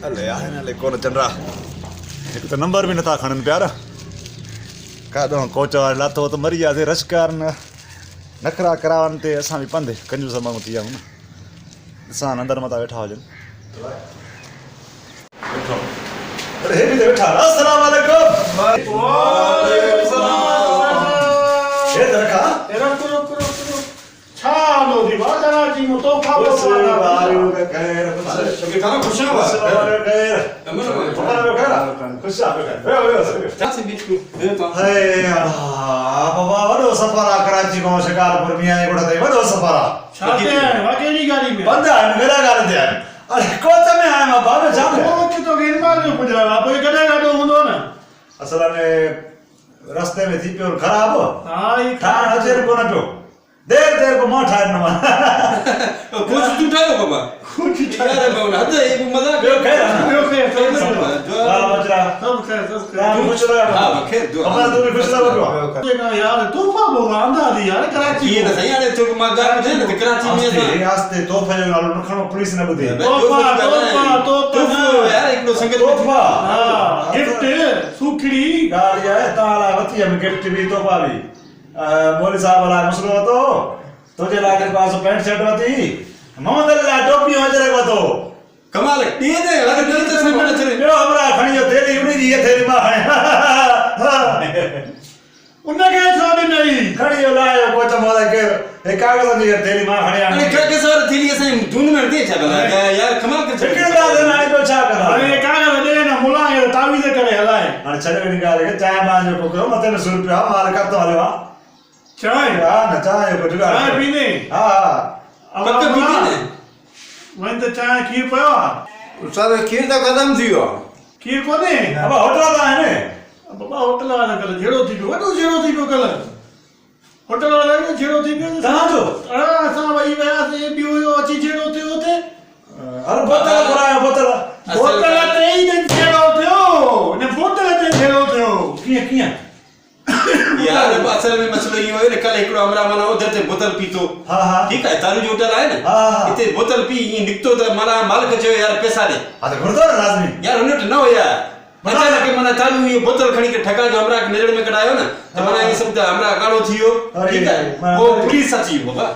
अले यार अले कौन चल रहा एक तो नंबर भी न था खणन प्यारा का दो कोच वाले लातो तो मरी जाते रशकार न नखरा करावन ते असां भी पंधे कंजूस माण्हू थी विया न असां अंदर मता वेठा हुजन अरे हे भी तो बैठा अस्सलाम वालेकुम वालेकुम सलाम ये दरका रुको छालो दी बादरा जी मो तो खाओ वाला वालेकुम का खैर शबीर खान खुश हो खैर तुम्हारा खैर खुश आ खैर चाची बीच को दे तो हाय बाबा वडो सफरा कराची को शिकारपुर में आए गोड़ा दे वडो सफरा छाते वाकेली गाड़ी में बंदा मेरा गाल दे अरे कोच में आया मां बाबे जाम कोच तो गेन मार जो पुजरा आप कदे गाडो हुंदो ना असल में रास्ते में थी प्योर खराब हां ये ठाण अजर को न पियो देर को मां ठाण न कुछ जुटायो बाबा कुछ यार बाबा हद एक मजाक यो खैर सब मजरा खैर राम खुश रहो हां खैर दो अपना तू भी खुश रहो ये ना यार तूफा बोला आंदा दी यार कराची ये ना सही आने तो मजाक दे ना कराची में आस्ते आस्ते तोहफे जो नालो नखणो पुलिस ने बुधी तोफा यार एक लो संगत तोहफा हां गिफ्ट सुखड़ी गाड़ी है ताला वती में गिफ्ट भी तोहफा भी मौली साहब वाला मसलो तो तुझे लागे पास पैंट शर्ट वती मोहम्मद अल्लाह टोपी हो जरे को तो कमाल ये दे अगर नहीं तो सब मन चले यो हमरा खणियो थेली उड़ी जी ये थेली मां है उनके छोड़ी नहीं खणियो लायो को तो मोला के ए कागज नी थेली मां खणिया अरे क्या सर थी ये सही धुन में दे चला यार कमाल के चिकड़ दा दे नानी तो छा करा अरे कागज दे ना मुला ये तावीज करे हलाए अरे चले निकाल के चाय मां जो को मते में 100 रुपया माल का तो हलवा चाय हां ना चाय को जुगाड़ चाय पीने हां पक्का पीते ने वहीं तो चाय खीर पयो सर खीर तो खत्म थी हो खीर कोने अब होटल दा है ने बाबा होटल वाला कल झेड़ो थी पियो वडो झेड़ो थी पियो कल होटल वाला ने झेड़ो थी पियो कहां जो असां वही वया से बियो यो अची झेड़ो थियो होते अरे बोतल कराया बोतल ते ही दिन झेड़ो थियो ने बोतल ते झेड़ो थियो किया यार असल में मसलो ये है कल एकड़ो हमरा माना उधर से बोतल पीतो हां ठीक है तारू जो होटल है ना हां इते बोतल पी ये निकतो तो माना मालिक जो यार पैसा दे हां तो गुरुद्वारा लाजमी यार उन्हें न हो यार अच्छा के माना तारू ये बोतल खणी के ठका जो हमरा नेरड़ में कढायो ना तो माना ये सब हमरा गाड़ो थियो ठीक है वो पुलिस सची बाबा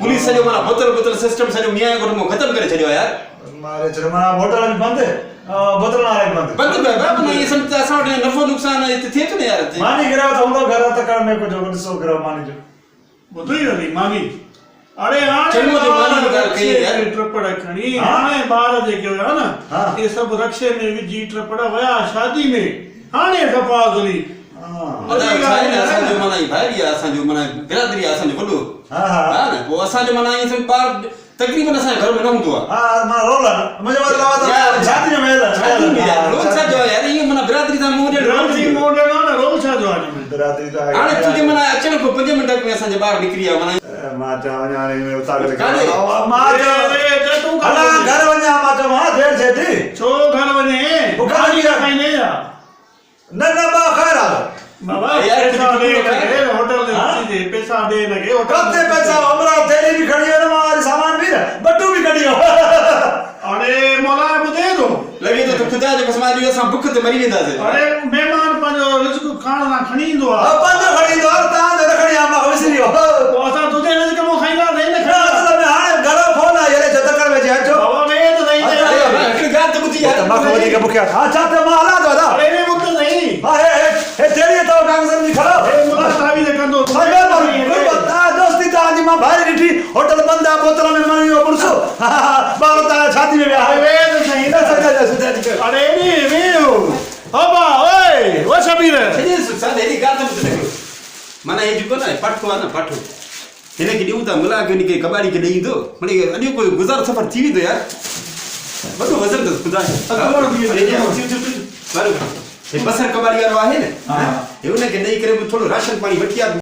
पुलिस जो माना बोतल सिस्टम से जो न्याय को खत्म करे छडियो यार मारे चरमाना होटल में बंद बोतल ना रे बंद बाबा ये सब असा नफो नुकसान है थे तो यार मानी गिरा तो हम घर तक करने को जो सो गिरा मानी जो बुधई रही मानी अरे चलो जो मानी गाल कही यार ट्रपड़ा खणी हाने बार जेके होया ना ये सब रक्षे में विजी ट्रपड़ा वया शादी में हाने सफाजली अदा खाई ना असा जो मनाई भाई असा जो मना बिरादरी असा जो बडो हां ना वो असा जो मना ये सब बार तकरीबन असा घर में न हुंदो हां मां रोला मुझे बात लावा शादी में यार रोज सा जो यार ये मना बिरादरी दा मोडे ना रोल छा जो आने में बिरादरी दा आने तुझे मना अचन को 5 मिनट में असा जे बाहर निकरिया मना मां जाने में उतार के मां जे तू हला घर वन्या मां मां देर से थी छो घर वने बुखारी खाइने जा न बा खैर आ बाबा यार होटल दे पैसा दे लगे कते पैसा हमरा थैली भी खड़ी है ना हमारी सामान भी बट्टू भी खड़ी हो अरे मोला बुदे दो लगे तो खुदा जो समाज जो असा भूख ते मरी वेंदा से अरे मेहमान पंजो रिस्क खाण ना खणी दो पंजो खड़ी दो ता दे खड़ी आ मां विसरी हो असा तुझे रिस्क मो खाइला दे ने खा असल में हाने घर फोन आ ये जतकर में जे जो बाबा मैं तो नहीं अरे गात तो बुझी यार मां खोदी के भूखा अच्छा ते मां हला दो दा अरे मुद्द नहीं हां हे तेरी तो कागज में खड़ा ए मोला तावी दे कंदो सागर कोई बता दोस्ती ता आज मां भाई रिठी होटल बंदा बोतल में मनी हो पुरसो बार ता छाती में आ वे तो सही ना सजा अरे नी वेओ हबा ओए ओ शबीर ये सुसा देरी गात तो बुझे माना ये जुको ना पठो ना पठो तेरे के दिउता मुला के निके कबाड़ी के देई दो मने अडियो कोई गुजार सफर थी दो यार बडो वजन दस खुदा अकबर भी बारो ये बसर कबाड़ी वाला है ना ये उन्हें के नहीं करे थोड़ो राशन पानी बटिया